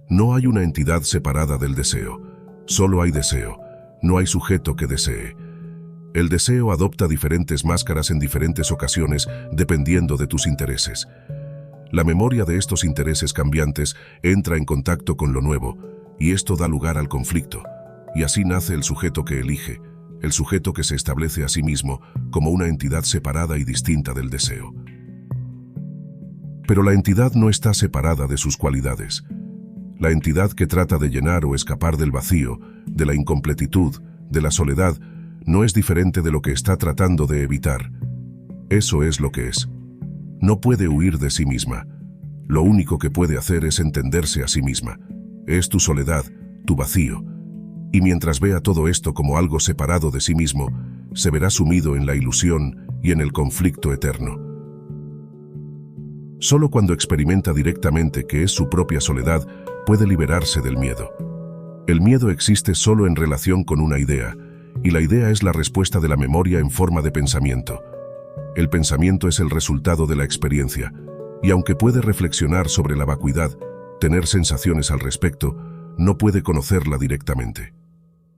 No hay una entidad separada del deseo. Solo hay deseo. No hay sujeto que desee. El deseo adopta diferentes máscaras en diferentes ocasiones dependiendo de tus intereses. La memoria de estos intereses cambiantes entra en contacto con lo nuevo, y esto da lugar al conflicto. Y así nace el sujeto que elige, el sujeto que se establece a sí mismo como una entidad separada y distinta del deseo. Pero la entidad no está separada de sus cualidades. La entidad que trata de llenar o escapar del vacío, de la incompletitud, de la soledad, no es diferente de lo que está tratando de evitar. Eso es lo que es. No puede huir de sí misma. Lo único que puede hacer es entenderse a sí misma. Es tu soledad, tu vacío. Y mientras vea todo esto como algo separado de sí mismo, se verá sumido en la ilusión y en el conflicto eterno. Solo cuando experimenta directamente que es su propia soledad, puede liberarse del miedo. El miedo existe solo en relación con una idea, y la idea es la respuesta de la memoria en forma de pensamiento. El pensamiento es el resultado de la experiencia, y aunque puede reflexionar sobre la vacuidad, tener sensaciones al respecto, no puede conocerla directamente.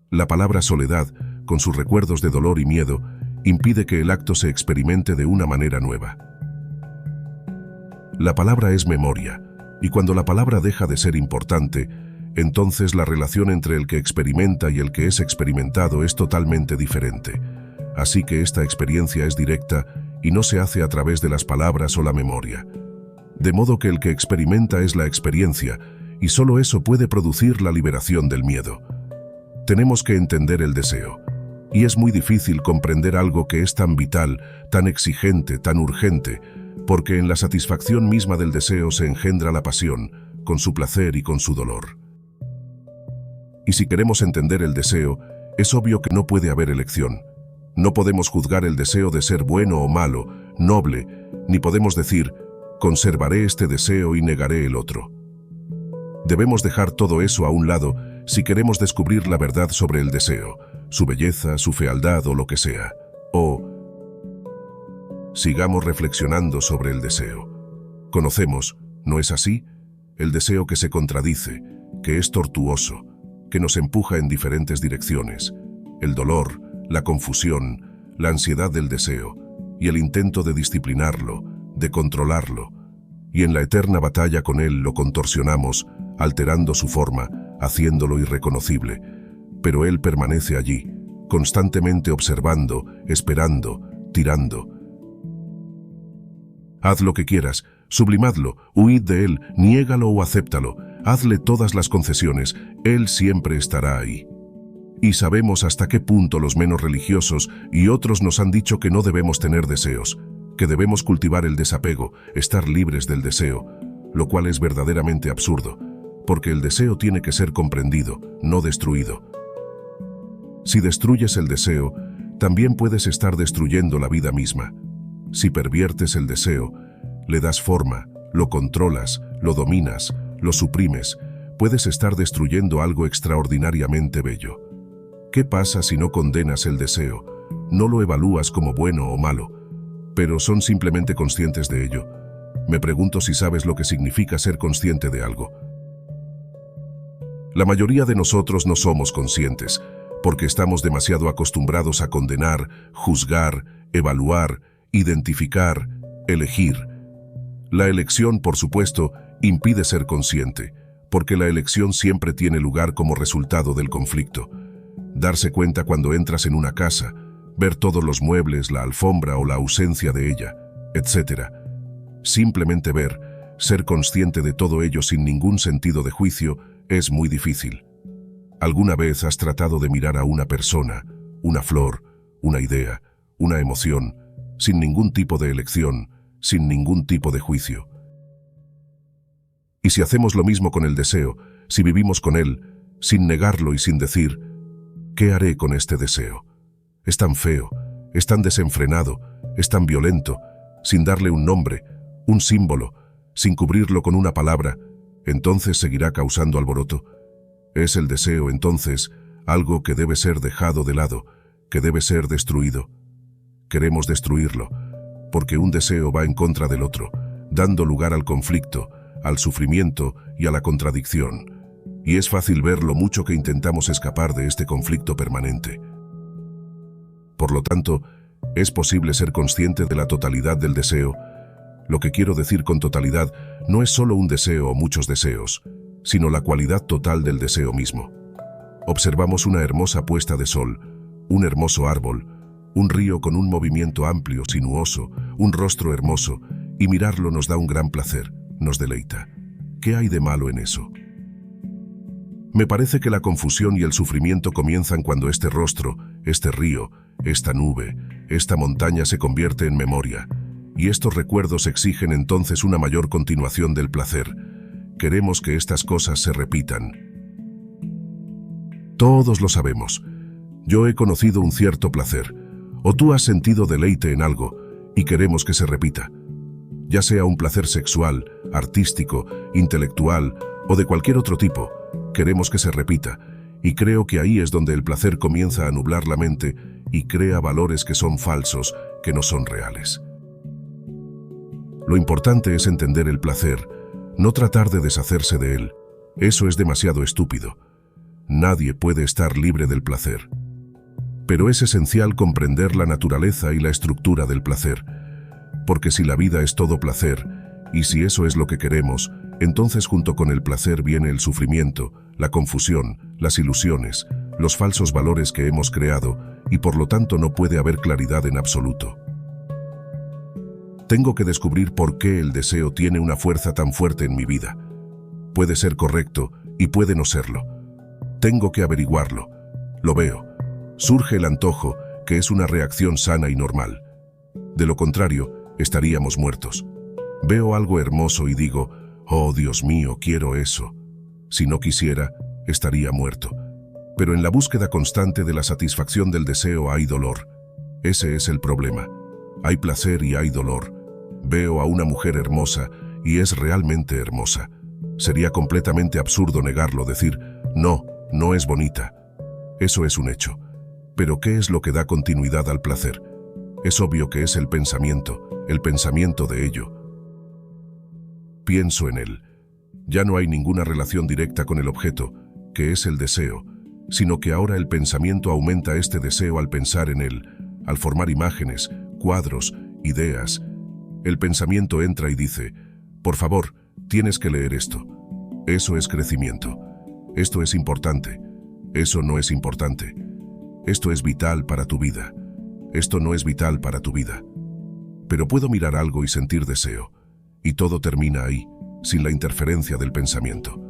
La palabra soledad, con sus recuerdos de dolor y miedo, impide que el acto se experimente de una manera nueva. La palabra es memoria, y cuando la palabra deja de ser importante, entonces la relación entre el que experimenta y el que es experimentado es totalmente diferente. Así que esta experiencia es directa y no se hace a través de las palabras o la memoria. De modo que el que experimenta es la experiencia, y solo eso puede producir la liberación del miedo. Tenemos que entender el deseo, y es muy difícil comprender algo que es tan vital, tan exigente, tan urgente, porque en la satisfacción misma del deseo se engendra la pasión, con su placer y con su dolor. Y si queremos entender el deseo, es obvio que no puede haber elección. No podemos juzgar el deseo de ser bueno o malo, noble, ni podemos decir, conservaré este deseo y negaré el otro. Debemos dejar todo eso a un lado si queremos descubrir la verdad sobre el deseo, su belleza, su fealdad o lo que sea. O sigamos reflexionando sobre el deseo. Conocemos, ¿no es así? El deseo que se contradice, que es tortuoso, que nos empuja en diferentes direcciones. El dolor, la confusión, la ansiedad del deseo y el intento de disciplinarlo, de controlarlo. Y en la eterna batalla con él lo contorsionamos, alterando su forma, haciéndolo irreconocible. Pero él permanece allí, constantemente observando, esperando, tirando. Haz lo que quieras, sublimadlo, huid de él, niégalo o acéptalo, hazle todas las concesiones, él siempre estará ahí. Y sabemos hasta qué punto los menos religiosos y otros nos han dicho que no debemos tener deseos, que debemos cultivar el desapego, estar libres del deseo, lo cual es verdaderamente absurdo, porque el deseo tiene que ser comprendido, no destruido. Si destruyes el deseo, también puedes estar destruyendo la vida misma. Si perviertes el deseo, le das forma, lo controlas, lo dominas, lo suprimes, puedes estar destruyendo algo extraordinariamente bello. ¿Qué pasa si no condenas el deseo? No lo evalúas como bueno o malo, pero son simplemente conscientes de ello. Me pregunto si sabes lo que significa ser consciente de algo. La mayoría de nosotros no somos conscientes, porque estamos demasiado acostumbrados a condenar, juzgar, evaluar, identificar, elegir. La elección, por supuesto, impide ser consciente, porque la elección siempre tiene lugar como resultado del conflicto. Darse cuenta cuando entras en una casa, ver todos los muebles, la alfombra o la ausencia de ella, etc. Simplemente ver, ser consciente de todo ello sin ningún sentido de juicio, es muy difícil. ¿Alguna vez has tratado de mirar a una persona, una flor, una idea, una emoción, sin ningún tipo de elección, sin ningún tipo de juicio? Y si hacemos lo mismo con el deseo, si vivimos con él, sin negarlo y sin decir, ¿qué haré con este deseo? Es tan feo, es tan desenfrenado, es tan violento, sin darle un nombre, un símbolo, sin cubrirlo con una palabra, entonces seguirá causando alboroto. Es el deseo, entonces, algo que debe ser dejado de lado, que debe ser destruido. Queremos destruirlo, porque un deseo va en contra del otro, dando lugar al conflicto, al sufrimiento y a la contradicción. y es fácil ver lo mucho que intentamos escapar de este conflicto permanente. Por lo tanto, es posible ser consciente de la totalidad del deseo. Lo que quiero decir con totalidad no es solo un deseo o muchos deseos, sino la cualidad total del deseo mismo. Observamos una hermosa puesta de sol, un hermoso árbol, un río con un movimiento amplio, sinuoso, un rostro hermoso, y mirarlo nos da un gran placer, nos deleita. ¿Qué hay de malo en eso? Me parece que la confusión y el sufrimiento comienzan cuando este rostro, este río, esta nube, esta montaña se convierte en memoria, y estos recuerdos exigen entonces una mayor continuación del placer. Queremos que estas cosas se repitan. Todos lo sabemos. Yo he conocido un cierto placer, o tú has sentido deleite en algo, y queremos que se repita. Ya sea un placer sexual, artístico, intelectual, o de cualquier otro tipo, queremos que se repita, y creo que ahí es donde el placer comienza a nublar la mente y crea valores que son falsos, que no son reales. Lo importante es entender el placer, no tratar de deshacerse de él. Eso es demasiado estúpido. Nadie puede estar libre del placer. Pero es esencial comprender la naturaleza y la estructura del placer, porque si la vida es todo placer, y si eso es lo que queremos, entonces junto con el placer viene el sufrimiento, la confusión, las ilusiones, los falsos valores que hemos creado, y por lo tanto no puede haber claridad en absoluto. Tengo que descubrir por qué el deseo tiene una fuerza tan fuerte en mi vida. Puede ser correcto y puede no serlo. Tengo que averiguarlo. Lo veo. Surge el antojo, que es una reacción sana y normal. De lo contrario, estaríamos muertos. Veo algo hermoso y digo, oh Dios mío, quiero eso. Si no quisiera, estaría muerto. Pero en la búsqueda constante de la satisfacción del deseo hay dolor. Ese es el problema. Hay placer y hay dolor. Veo a una mujer hermosa y es realmente hermosa. Sería completamente absurdo negarlo, decir, no, no es bonita. Eso es un hecho. Pero ¿qué es lo que da continuidad al placer? Es obvio que es el pensamiento de ello. Pienso en él. Ya no hay ninguna relación directa con el objeto, que es el deseo, sino que ahora el pensamiento aumenta este deseo al pensar en él, al formar imágenes, cuadros, ideas. El pensamiento entra y dice, por favor, tienes que leer esto. Eso es crecimiento. Esto es importante. Eso no es importante. Esto es vital para tu vida. Esto no es vital para tu vida. Pero puedo mirar algo y sentir deseo. Y todo termina ahí, sin la interferencia del pensamiento.